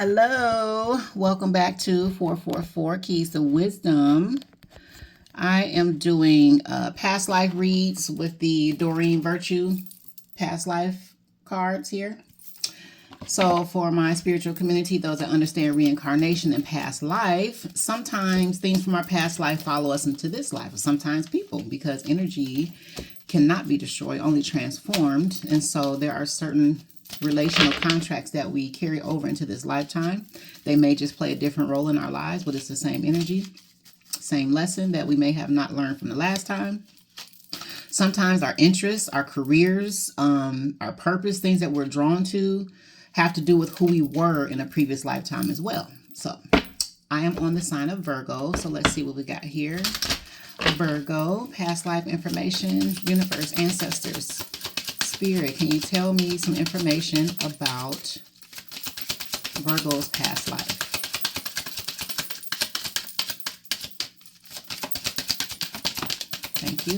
Hello, welcome back to 444 Keys to Wisdom. I am doing past life reads with the Doreen Virtue past life cards here. So for my spiritual community, those that understand reincarnation and past life, sometimes things from our past life follow us into this life, or sometimes people, because energy cannot be destroyed, only transformed. And so there are certain relational contracts that we carry over into this lifetime. They may just play a different role in our lives, but it's the same energy, same lesson that we may have not learned from the last time. Sometimes our interests, our careers, our purpose, things that we're drawn to have to do with who we were in a previous lifetime as well. So I am on the sign of Virgo. So let's see what we got here. Virgo, past life information, universe, ancestors, spirit. Can you tell me some information about Virgo's past life? Thank you.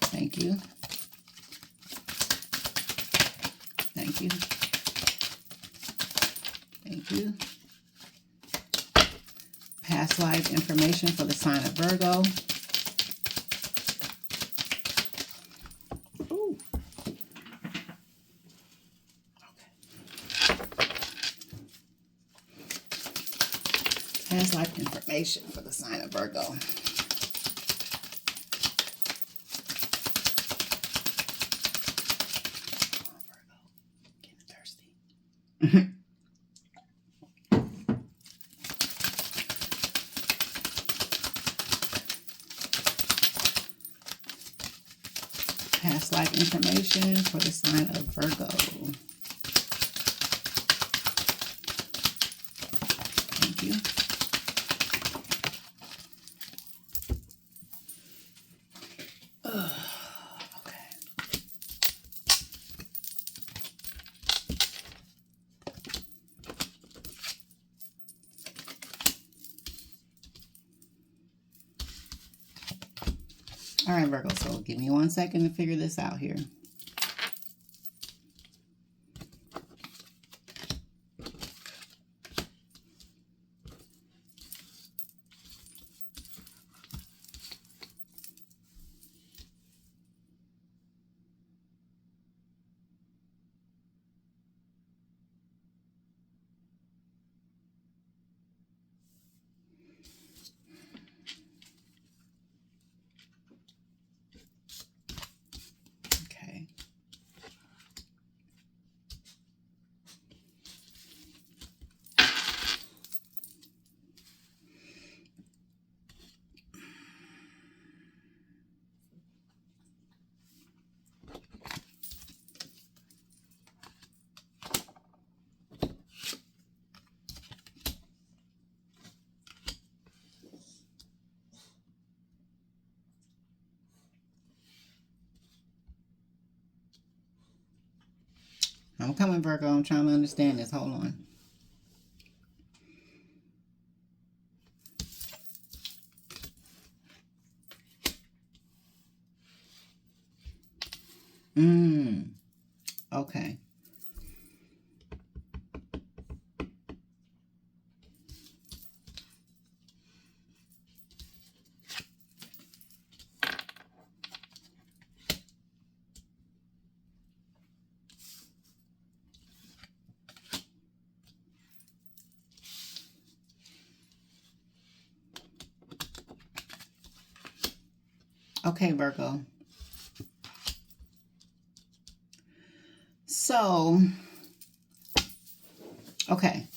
Thank you. Thank you. Thank you. Past life information for the sign of Virgo. Ooh. Okay. Past life information for the sign of Virgo. Past life information for the sign of Virgo. Thank you. Okay. All right, Virgo, so give me 1 second to figure this out here. I'm coming, Virgo. I'm trying to understand this. Hold on. Okay. Okay, Virgo. So, okay.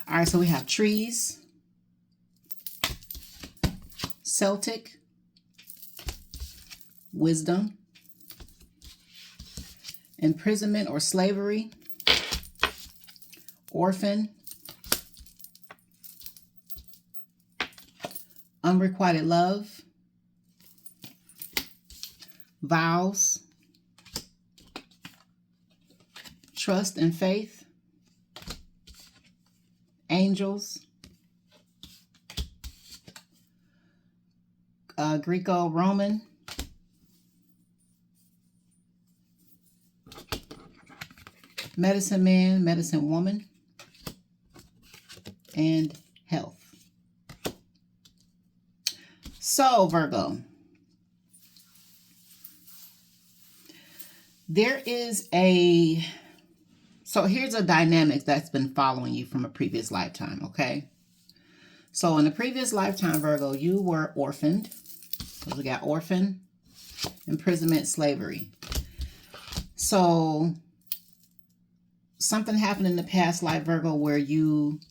All right, so we have trees, Celtic, wisdom, imprisonment or slavery, orphan, unrequited love, vows, trust and faith, angels, Greco-Roman, medicine man, medicine woman, and health. So, Virgo, there is so here's a dynamic that's been following you from a previous lifetime, okay? So in the previous lifetime, Virgo, you were orphaned. So we got orphan, imprisonment, slavery. So something happened in the past life, Virgo, where you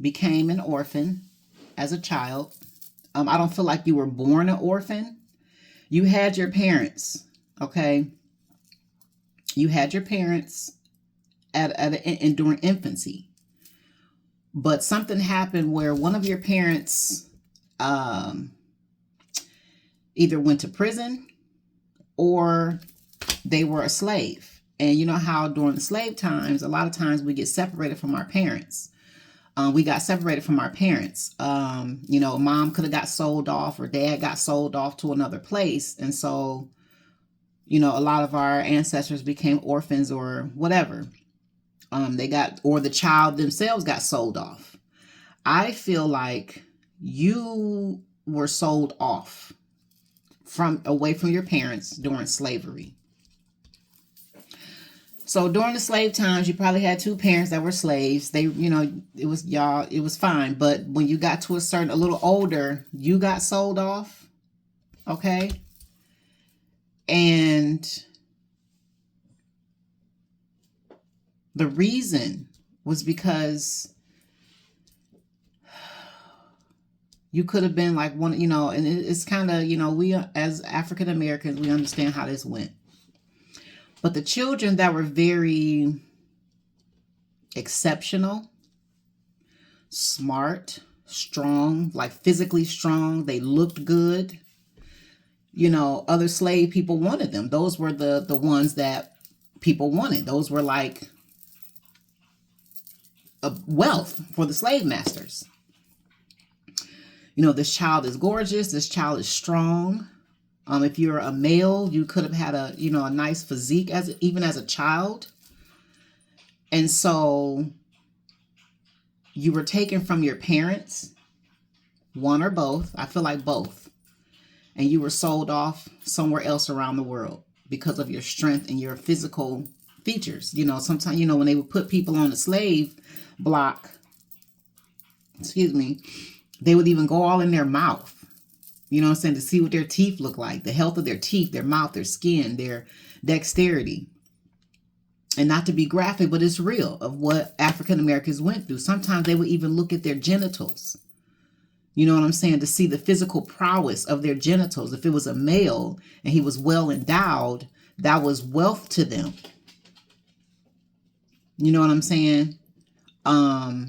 became an orphan as a child. I don't feel like you were born an orphan. You had your parents, okay? You had your parents during infancy. But something happened where one of your parents either went to prison or they were a slave. And you know how during the slave times, a lot of times we get separated from our parents. We got separated from our parents. Mom could have got sold off or dad got sold off to another place. And so, a lot of our ancestors became orphans or whatever. Or the child themselves got sold off. I feel like you were sold off away from your parents during slavery. So during the slave times, you probably had two parents that were slaves. It was fine. But when you got to a little older, you got sold off. Okay. And the reason was because you could have been like one, and it's kind of, we as African Americans, we understand how this went. But the children that were very exceptional, smart, strong, like physically strong, they looked good. Other slave people wanted them. Those were the ones that people wanted. Those were like a wealth for the slave masters. This child is gorgeous. This child is strong. If you're a male, you could have had a nice physique even as a child. And so you were taken from your parents, one or both. I feel like both. And you were sold off somewhere else around the world because of your strength and your physical features. Sometimes, when they would put people on the slave block, they would even go all in their mouth. To see what their teeth look like, the health of their teeth, their mouth, their skin, their dexterity. And not to be graphic, but it's real of what African Americans went through. Sometimes they would even look at their genitals. You know what I'm saying? To see the physical prowess of their genitals. If it was a male and he was well endowed, that was wealth to them. You know what I'm saying? That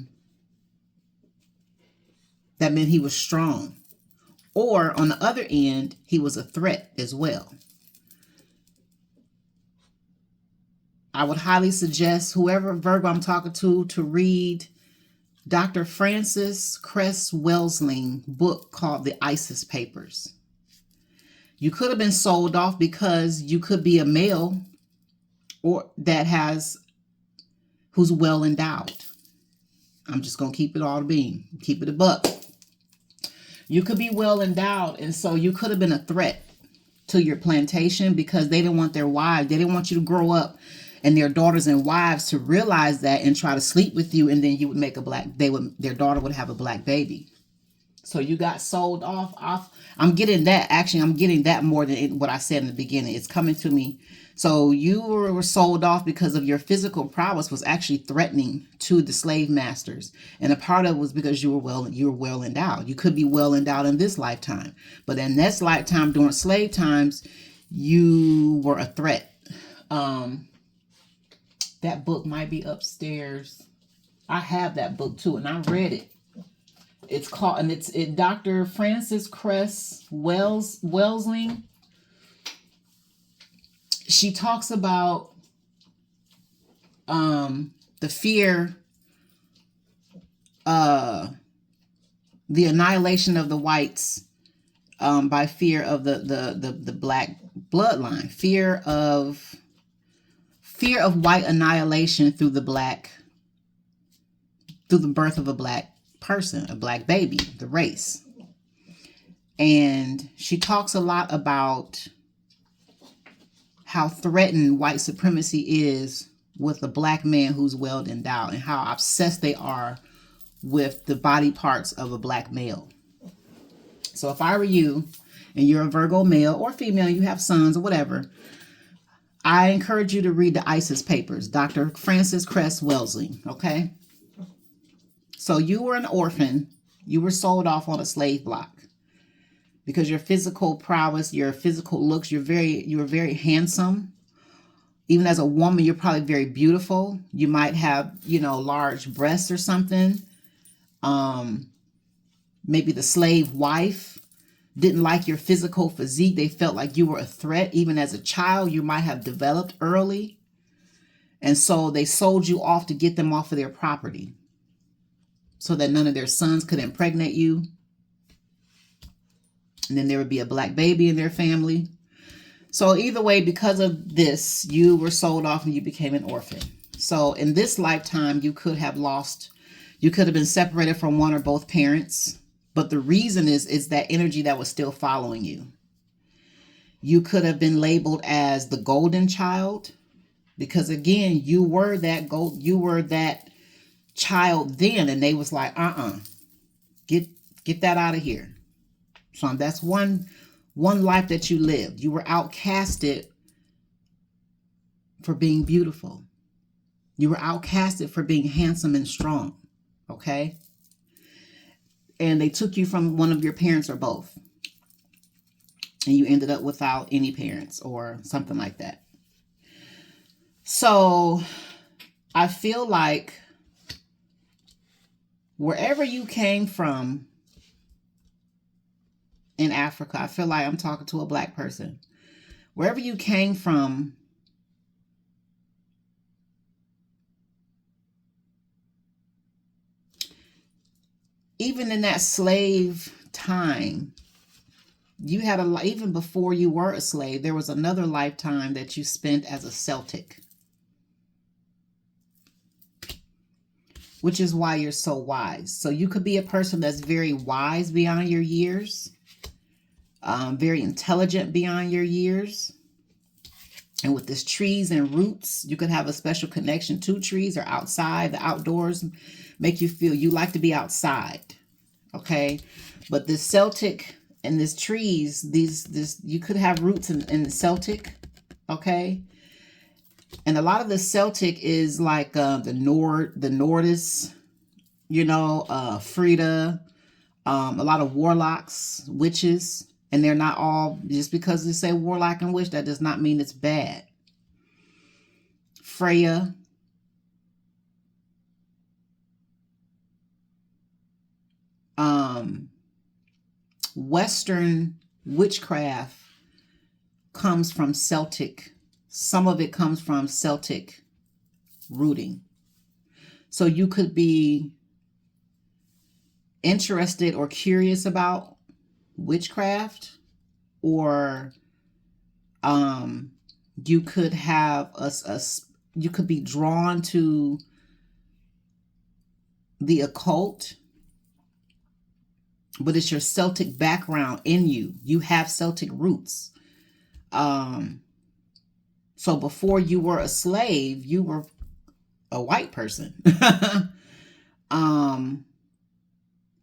meant he was strong. Or on the other end, he was a threat as well. I would highly suggest whoever Virgo I'm talking to read Dr. Frances Cress Welsing book called The ISIS Papers. You could have been sold off because you could be a male or who's well endowed. I'm just going to keep it all to beam. Keep it a buck. You could be well endowed, and so you could have been a threat to your plantation because they didn't want their wives. They didn't want you to grow up and their daughters and wives to realize that and try to sleep with you, and then you would make their daughter would have a black baby. So you got sold off. I'm getting that. Actually, I'm getting that more than what I said in the beginning. It's coming to me. So you were sold off because of your physical prowess was actually threatening to the slave masters. And a part of it was because you were well endowed. You could be well endowed in this lifetime. But in this lifetime, during slave times, you were a threat. That book might be upstairs. I have that book too, and I read it. It's called, and it's Dr. Frances Cress Welsing. She talks about the fear, the annihilation of the whites by fear of the black bloodline, fear of fear of white annihilation through the birth of a black person, a black baby, the race. And she talks a lot about how threatened white supremacy is with a black man who's well endowed, and how obsessed they are with the body parts of a black male. So if I were you and you're a Virgo male or female, you have sons or whatever, I encourage you to read the ISIS papers, Dr. Francis Cress Wellesley, okay? So you were an orphan. You were sold off on a slave block because your physical prowess, your physical looks, you were very handsome. Even as a woman, you're probably very beautiful. You might have, large breasts or something. Maybe the slave wife didn't like your physical physique. They felt like you were a threat. Even as a child, you might have developed early. And so they sold you off to get them off of their property so that none of their sons could impregnate you. And then there would be a black baby in their family. So either way, because of this, you were sold off and you became an orphan. So in this lifetime, you could have been separated from one or both parents. But the reason is that energy that was still following you. You could have been labeled as the golden child, because again, you were that child then, and they was like, get that out of here. So that's one life that you lived. You were outcasted for being beautiful. You were outcasted for being handsome and strong. Okay? And they took you from one of your parents or both. And you ended up without any parents or something like that. So I feel like wherever you came from in Africa, I feel like I'm talking to a black person. Wherever you came from, even in that slave time, you had even before you were a slave, there was another lifetime that you spent as a Celtic, which is why you're so wise. So you could be a person that's very wise beyond your years, very intelligent beyond your years. And with this trees and roots, you could have a special connection to trees or outside. The outdoors make you feel you like to be outside. Okay. But this Celtic and this trees, you could have roots in the Celtic. Okay. And a lot of the Celtic is like the Nordis, Frida, a lot of warlocks, witches. And they're not all, just because they say warlock and witch, that does not mean it's bad. Freya. Western witchcraft comes from Celtic. Some of it comes from Celtic rooting. So you could be interested or curious about witchcraft, or you could have you could be drawn to the occult, but it's your Celtic background in you. You have Celtic roots. So before you were a slave, you were a white person.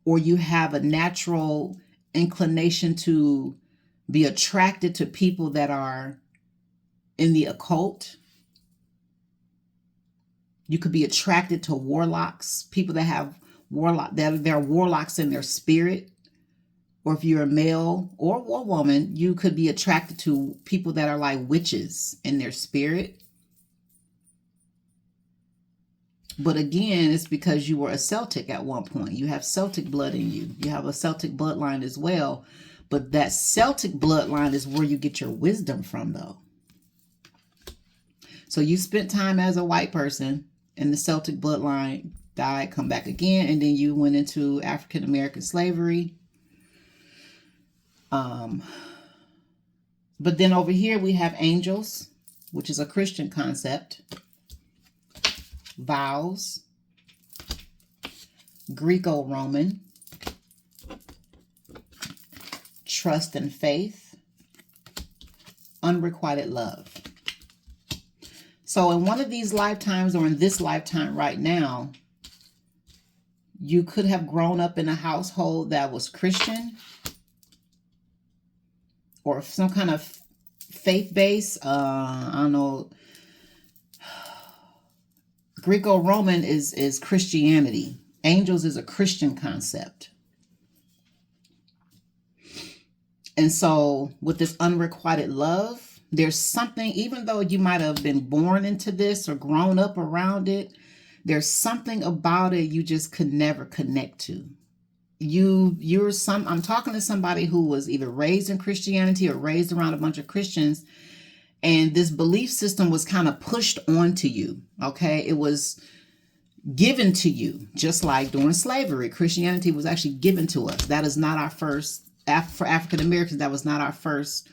Or you have a natural inclination to be attracted to people that are in the occult. You could be attracted to warlocks, people that have they're warlocks in their spirit. Or if you're a male or a woman, you could be attracted to people that are like witches in their spirit. But again, it's because you were a Celtic at one point. You have Celtic blood in you. You have a Celtic bloodline as well. But that Celtic bloodline is where you get your wisdom from, though. So you spent time as a white person in the Celtic bloodline, died, come back again, and then you went into African American slavery. But then over here we have angels. which is a Christian concept. Vows. Greco-Roman. Trust and faith. Unrequited love. So in one of these lifetimes, or in this lifetime right now, you could have grown up in a household that was Christian or some kind of faith-based. I don't know. Greco-Roman is Christianity. Angels is a Christian concept. And so with this unrequited love, there's something, even though you might have been born into this or grown up around it, there's something about it you just could never connect to. I'm talking to somebody who was either raised in Christianity or raised around a bunch of Christians, and this belief system was kind of pushed onto you. Okay. It was given to you, just like during slavery. Christianity was actually given to us. That is not our first, for African Americans, that was not our first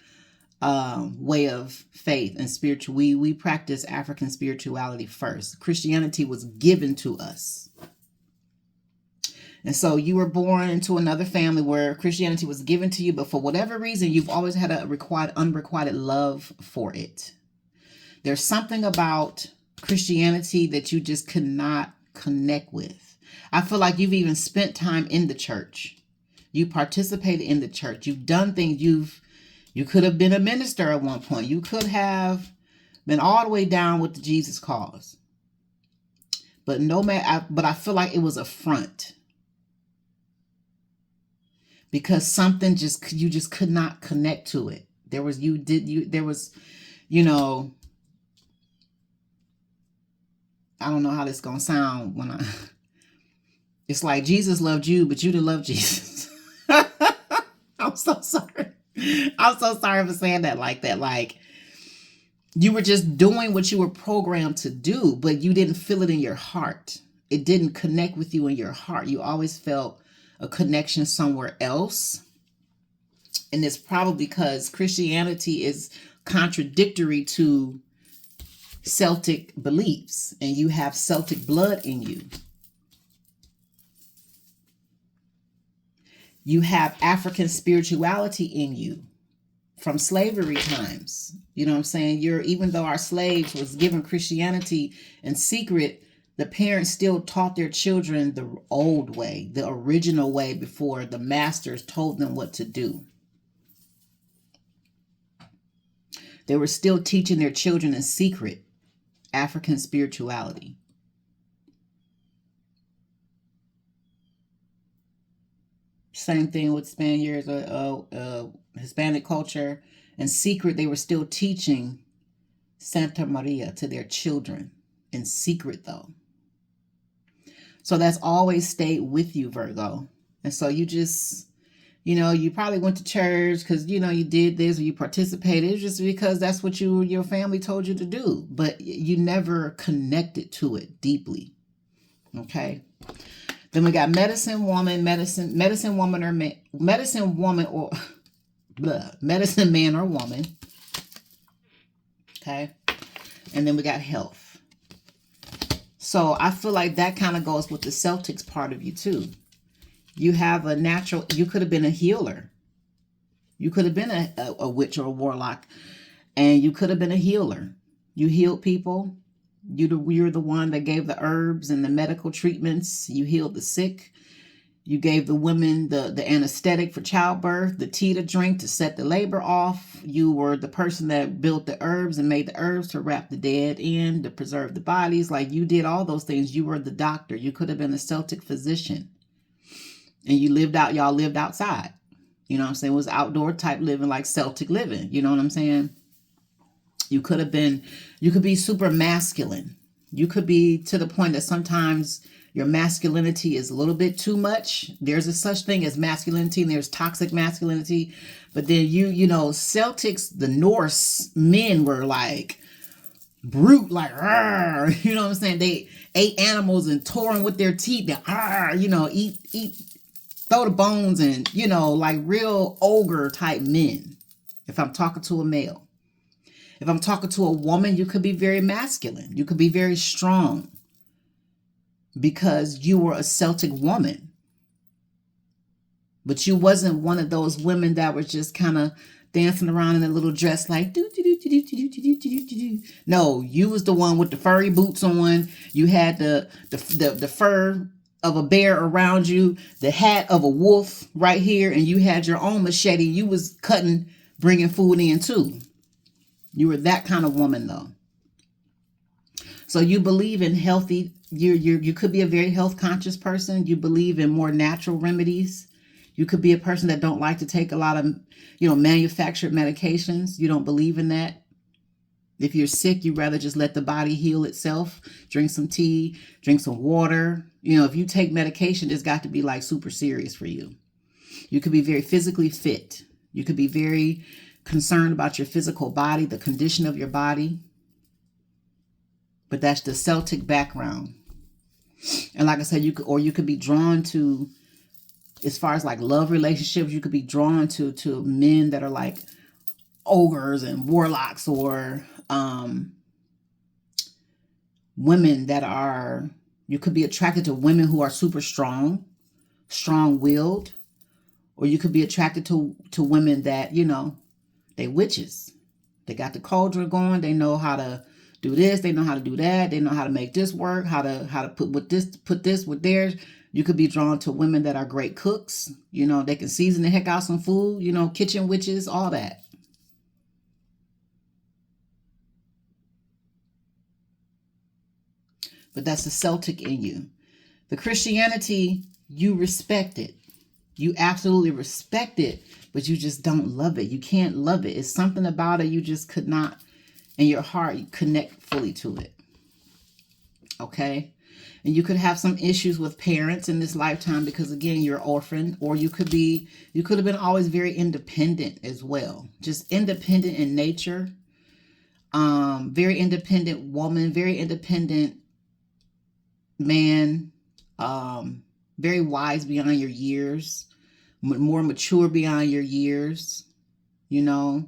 way of faith and spiritual. We practice African spirituality first. Christianity was given to us. And so you were born into another family where Christianity was given to you, but for whatever reason, you've always had a unrequited love for it. There's something about Christianity that you just could not connect with. I feel like you've even spent time in the church. You participated in the church. You've done things. You could have been a minister at one point. You could have been all the way down with the Jesus cause. But I feel like it was a front. Because something you just could not connect to it. There was, I don't know how this is going to sound it's like Jesus loved you, but you didn't love Jesus. I'm so sorry. I'm so sorry for saying that like that. Like, you were just doing what you were programmed to do, but you didn't feel it in your heart. It didn't connect with you in your heart. You always felt a connection somewhere else. And it's probably because Christianity is contradictory to Celtic beliefs, and you have Celtic blood in you. You have African spirituality in you from slavery times. You know what I'm saying? Even though our slaves was given Christianity in secret, the parents still taught their children the old way, the original way, before the masters told them what to do. They were still teaching their children in secret African spirituality. Same thing with Spaniards, Hispanic culture. In secret, they were still teaching Santa Maria to their children. In secret, though. So that's always stayed with you, Virgo. And so you just, you probably went to church because, you did this or you participated just because that's what your family told you to do. But you never connected to it deeply. Okay. Then we got medicine woman man or woman. Okay. And then we got health. So I feel like that kind of goes with the Celtics part of you too. You have you could have been a healer. You could have been a witch or a warlock, and you could have been a healer. You healed people. You're the one that gave the herbs and the medical treatments. You healed the sick. You gave the women the anesthetic for childbirth, the tea to drink to set the labor off. You were the person that built the herbs and made the herbs to wrap the dead in, to preserve the bodies. Like, you did all those things. You were the doctor. You could have been a Celtic physician. And y'all lived outside. You know what I'm saying? It was outdoor type living, like Celtic living. You know what I'm saying? You could be super masculine. You could be to the point that sometimes your masculinity is a little bit too much. There's a such thing as masculinity, and there's toxic masculinity. But then Celtics, the Norse men were like brute, like, you know what I'm saying? They ate animals and tore them with their teeth. They, eat, throw the bones, and, like real ogre type men, if I'm talking to a male. If I'm talking to a woman, you could be very masculine. You could be very strong because you were a Celtic woman. But you wasn't one of those women that were just kind of dancing around in a little dress like do do do do do do do do do do. No, you was the one with the furry boots on. You had the fur of a bear around you, the hat of a wolf right here, and you had your own machete. You was cutting, bringing food in too. You were that kind of woman though. So you believe in healthy. You could be a very health conscious person. You believe in more natural remedies. You could be a person that don't like to take a lot of, manufactured medications. You don't believe in that. If you're sick, you'd rather just let the body heal itself. Drink some tea, drink some water. If you take medication, it's got to be like super serious for you. You could be very physically fit. You could be very concerned about your physical body, the condition of your body. But that's the Celtic background. And like I said, you could be drawn to, as far as like love relationships, you could be drawn to men that are like ogres and warlocks, or women that are, you could be attracted to women who are super strong-willed, or you could be attracted to women that, they witches. They got the cauldron going. They know how to do this. They know how to do that. They know how to make this work, how to put this with theirs. You could be drawn to women that are great cooks. They can season the heck out some food, kitchen witches, all that. But that's the Celtic in you. The Christianity, you respect it. You absolutely respect it, but you just don't love it. You can't love it. It's something about it you just could not, in your heart, you connect fully to it. Okay? And you could have some issues with parents in this lifetime because, again, you're orphaned, or you could have been always very independent as well. Just independent in nature. Very independent woman, very independent man, very wise beyond your years, more mature beyond your years, because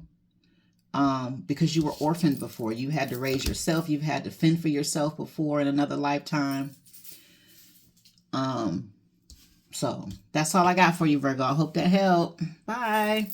you were orphaned before. You had to raise yourself. You've had to fend for yourself before in another lifetime. So that's all I got for you, Virgo. I hope that helped. Bye.